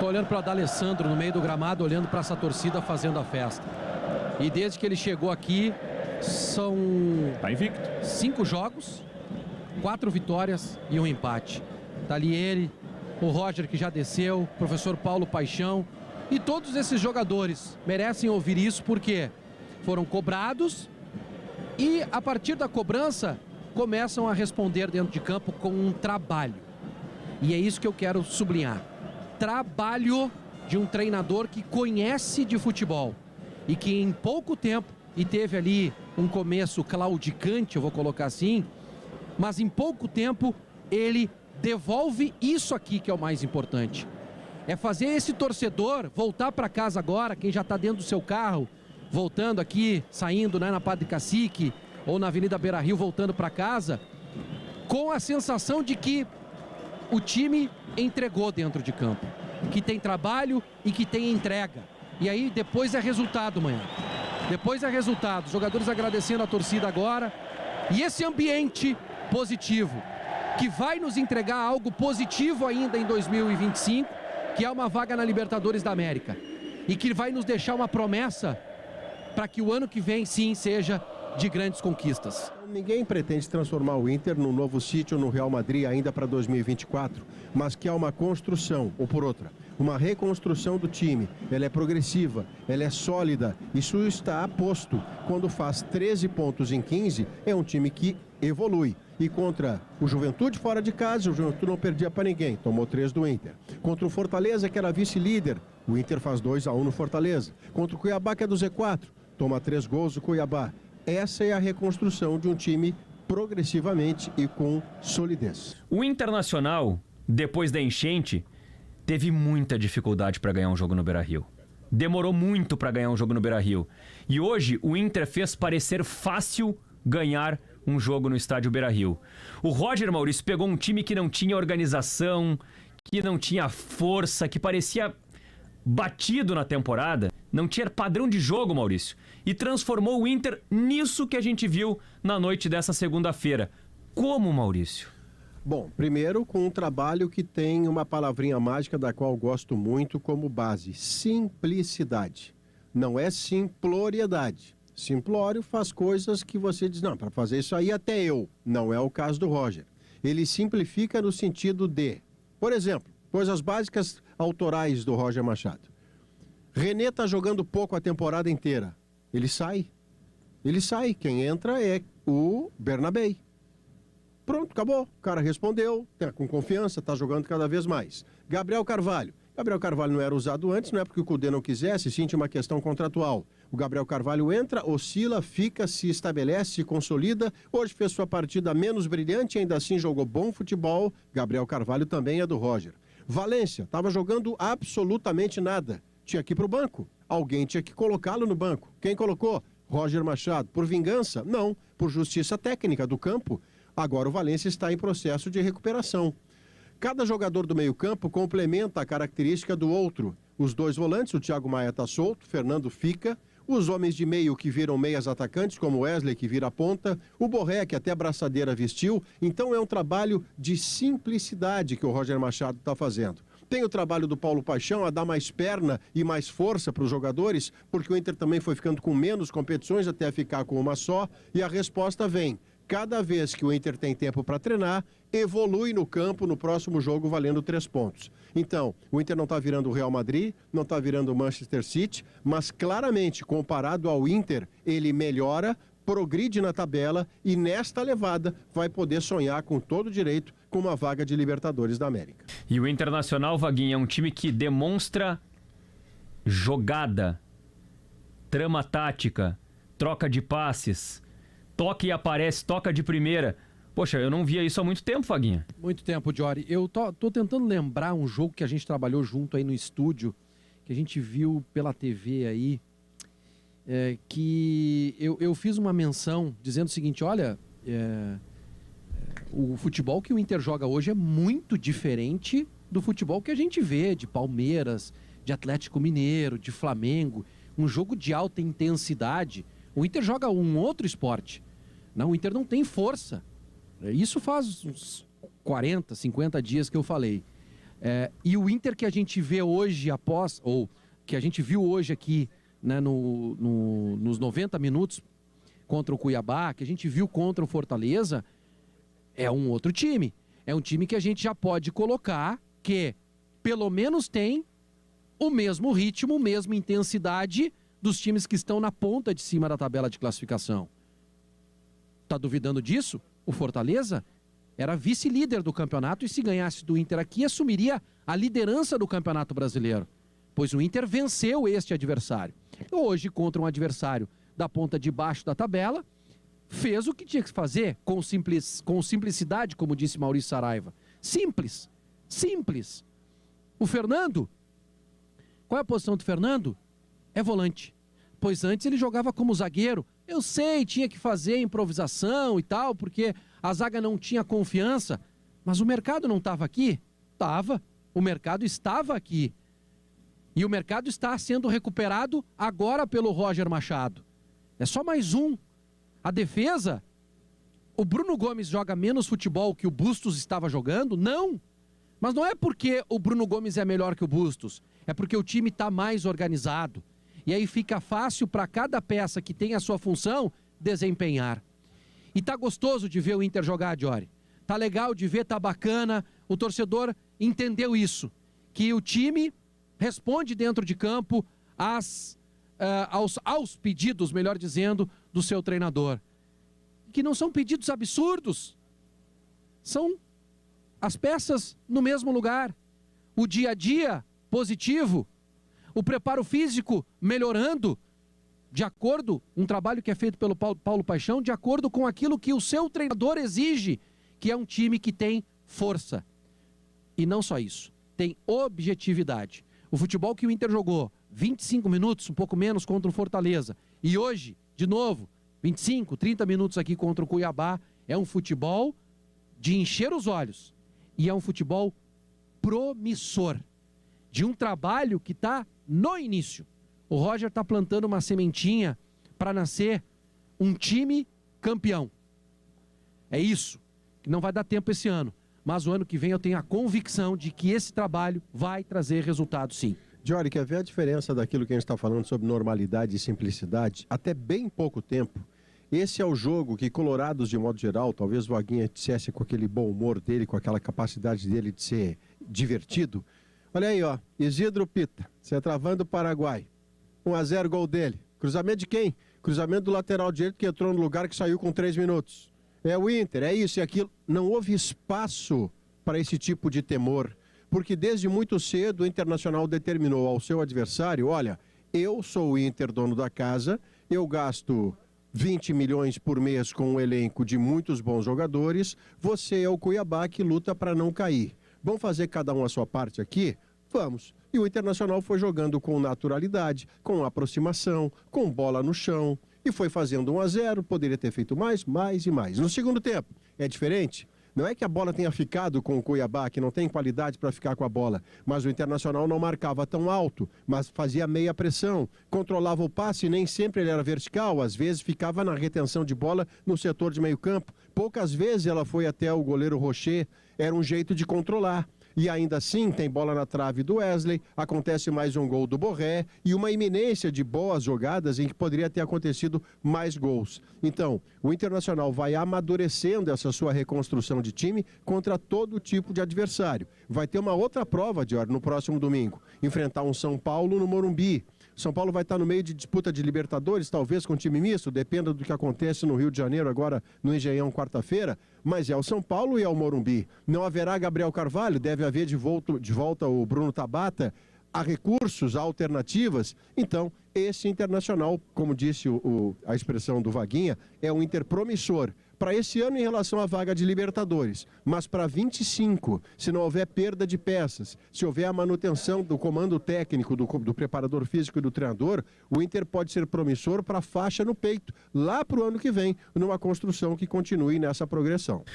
Tô olhando para o D'Alessandro no meio do gramado, olhando para essa torcida fazendo a festa. E desde que ele chegou aqui, são Tá invicto. 5 jogos, 4 vitórias e 1 empate. Tá ali ele, o Roger que já desceu, o professor Paulo Paixão. E todos esses jogadores merecem ouvir isso porque foram cobrados e a partir da cobrança começam a responder dentro de campo com um trabalho. E é isso que eu quero sublinhar. Trabalho de um treinador que conhece de futebol e que em pouco tempo, e teve ali um começo claudicante, eu vou colocar assim, mas em pouco tempo ele devolve isso aqui que é o mais importante. É fazer esse torcedor voltar para casa agora, quem já está dentro do seu carro, voltando aqui, saindo, né, na Padre Cacique ou na Avenida Beira-Rio, voltando para casa, com a sensação de que o time entregou dentro de campo, que tem trabalho e que tem entrega. E aí depois é resultado, manhã. Depois é resultado. Os jogadores agradecendo a torcida agora. E esse ambiente positivo, que vai nos entregar algo positivo ainda em 2025, que é uma vaga na Libertadores da América. E que vai nos deixar uma promessa para que o ano que vem, sim, seja de grandes conquistas. Ninguém pretende transformar o Inter no novo sítio no Real Madrid ainda para 2024, mas que há uma construção, ou por outra, uma reconstrução do time. Ela é progressiva, ela é sólida, isso está posto. Quando faz 13 pontos em 15, é um time que evolui. E contra o Juventude fora de casa, o Juventude não perdia para ninguém, tomou 3 do Inter. Contra o Fortaleza, que era vice-líder, o Inter faz 2-1 no Fortaleza. Contra o Cuiabá, que é do Z4, toma 3 gols do Cuiabá. Essa é a reconstrução de um time progressivamente e com solidez. O Internacional, depois da enchente, teve muita dificuldade para ganhar um jogo no Beira-Rio. Demorou muito para ganhar um jogo no Beira-Rio. E hoje o Inter fez parecer fácil ganhar um jogo no estádio Beira-Rio. O Roger Maurício pegou um time que não tinha organização, que não tinha força, que parecia batido na temporada, não tinha padrão de jogo, Maurício, e transformou o Inter nisso que a gente viu na noite dessa segunda-feira. Como, Maurício? Bom, primeiro com um trabalho que tem uma palavrinha mágica da qual gosto muito como base: simplicidade. Não é simploriedade. Simplório faz coisas que você diz, não, para fazer isso aí até eu. Não é o caso do Roger. Ele simplifica no sentido de, por exemplo, coisas básicas autorais do Roger Machado. René está jogando pouco a temporada inteira. Ele sai. Ele sai. Quem entra é o Bernabei. Pronto, acabou. O cara respondeu, tá com confiança, está jogando cada vez mais. Gabriel Carvalho. Gabriel Carvalho não era usado antes, não é porque o Cudê não quisesse, sim, tinha uma questão contratual. O Gabriel Carvalho entra, oscila, fica, se estabelece, se consolida. Hoje fez sua partida menos brilhante, ainda assim jogou bom futebol. Gabriel Carvalho também é do Roger. Valência, estava jogando absolutamente nada. Tinha que ir para o banco. Alguém tinha que colocá-lo no banco. Quem colocou? Roger Machado. Por vingança? Não. Por justiça técnica do campo. Agora o Valência está em processo de recuperação. Cada jogador do meio-campo complementa a característica do outro. Os 2 volantes, o Thiago Maia está solto, Fernando fica. Os homens de meio que viram meias atacantes, como Wesley, que vira ponta. O Borré, que até a braçadeira vestiu. Então é um trabalho de simplicidade que o Roger Machado está fazendo. Tem o trabalho do Paulo Paixão a dar mais perna e mais força para os jogadores, porque o Inter também foi ficando com menos competições até ficar com uma só. E a resposta vem. Cada vez que o Inter tem tempo para treinar, evolui no campo no próximo jogo valendo 3 pontos. Então, o Inter não está virando o Real Madrid, não está virando o Manchester City, mas claramente, comparado ao Inter, ele melhora, progride na tabela e nesta levada vai poder sonhar com todo direito com uma vaga de Libertadores da América. E o Internacional, Vaguinho, é um time que demonstra jogada, trama tática, troca de passes, toca e aparece, toca de primeira. Poxa, eu não via isso há muito tempo, Vaguinha. Muito tempo, Jory. Eu tô tentando lembrar um jogo que a gente trabalhou junto aí no estúdio, que a gente viu pela TV aí, que eu fiz uma menção dizendo o seguinte, olha, o futebol que o Inter joga hoje é muito diferente do futebol que a gente vê de Palmeiras, de Atlético Mineiro, de Flamengo, um jogo de alta intensidade. O Inter joga um outro esporte. Não, o Inter não tem força. Isso faz uns 40, 50 dias que eu falei. E o Inter que a gente vê hoje ou que a gente viu hoje aqui, né, nos 90 minutos contra o Cuiabá, que a gente viu contra o Fortaleza, é um outro time. É um time que a gente já pode colocar que pelo menos tem o mesmo ritmo, a mesma intensidade dos times que estão na ponta de cima da tabela de classificação. Tá duvidando disso? O Fortaleza era vice-líder do campeonato e se ganhasse do Inter aqui, assumiria a liderança do Campeonato Brasileiro, pois o Inter venceu este adversário. Hoje, contra um adversário da ponta de baixo da tabela, fez o que tinha que fazer, com simplicidade, como disse Maurício Saraiva. Simples. O Fernando, qual é a posição do Fernando? É volante. Pois antes ele jogava como zagueiro. Eu sei, tinha que fazer improvisação e tal, porque a zaga não tinha confiança. Mas o mercado não estava aqui? Estava. O mercado estava aqui. E o mercado está sendo recuperado agora pelo Roger Machado. É só mais um. A defesa, o Bruno Gomes joga menos futebol que o Bustos estava jogando? Não. Mas não é porque o Bruno Gomes é melhor que o Bustos. É porque o time está mais organizado. E aí fica fácil para cada peça que tem a sua função desempenhar. E tá gostoso de ver o Inter jogar, Diori. Tá legal de ver, tá bacana. O torcedor entendeu isso. Que o time responde dentro de campo aos pedidos, melhor dizendo, do seu treinador. Que não são pedidos absurdos. São as peças no mesmo lugar. O dia a dia positivo. O preparo físico melhorando, de acordo, um trabalho que é feito pelo Paulo Paixão, de acordo com aquilo que o seu treinador exige, que é um time que tem força. E não só isso, tem objetividade. O futebol que o Inter jogou 25 minutos, um pouco menos, contra o Fortaleza, e hoje, de novo, 25, 30 minutos aqui contra o Cuiabá, é um futebol de encher os olhos. E é um futebol promissor, de um trabalho que está no início. O Roger está plantando uma sementinha para nascer um time campeão. É isso, que não vai dar tempo esse ano. Mas o ano que vem eu tenho a convicção de que esse trabalho vai trazer resultado, sim. Diori, quer ver a diferença daquilo que a gente está falando sobre normalidade e simplicidade? Até bem pouco tempo, esse é o jogo que colorados, de modo geral, talvez o Vaguinha dissesse com aquele bom humor dele, com aquela capacidade dele de ser divertido. Olha aí, ó, Isidro Pita, centroavante do Paraguai. 1-0 gol dele. Cruzamento de quem? Cruzamento do lateral direito que entrou no lugar que saiu com 3 minutos. É o Inter, é isso e aquilo. Não houve espaço para esse tipo de temor, porque desde muito cedo o Internacional determinou ao seu adversário, olha, eu sou o Inter, dono da casa, eu gasto 20 milhões por mês com um elenco de muitos bons jogadores, você é o Cuiabá que luta para não cair. Vamos fazer cada um a sua parte aqui? Vamos. E o Internacional foi jogando com naturalidade, com aproximação, com bola no chão, e foi fazendo 1-0, poderia ter feito mais e mais. No segundo tempo, é diferente? Não é que a bola tenha ficado com o Cuiabá, que não tem qualidade para ficar com a bola, mas o Internacional não marcava tão alto, mas fazia meia pressão, controlava o passe, nem sempre ele era vertical, às vezes ficava na retenção de bola no setor de meio campo, poucas vezes ela foi até o goleiro Rocher, era um jeito de controlar. E ainda assim tem bola na trave do Wesley, acontece mais um gol do Borré e uma iminência de boas jogadas em que poderia ter acontecido mais gols. Então, o Internacional vai amadurecendo essa sua reconstrução de time contra todo tipo de adversário. Vai ter uma outra prova, Diori, no próximo domingo. Enfrentar um São Paulo no Morumbi. São Paulo vai estar no meio de disputa de Libertadores, talvez com time misto, dependa do que acontece no Rio de Janeiro agora no Engenhão quarta-feira, mas é o São Paulo e é o Morumbi. Não haverá Gabriel Carvalho, deve haver de volta o Bruno Tabata, há recursos, há alternativas. Então, esse Internacional, como disse a expressão do Vaguinha, é um Inter promissor para esse ano em relação à vaga de Libertadores, mas para 25, se não houver perda de peças, se houver a manutenção do comando técnico, do preparador físico e do treinador, o Inter pode ser promissor para a faixa no peito, lá para o ano que vem, numa construção que continue nessa progressão.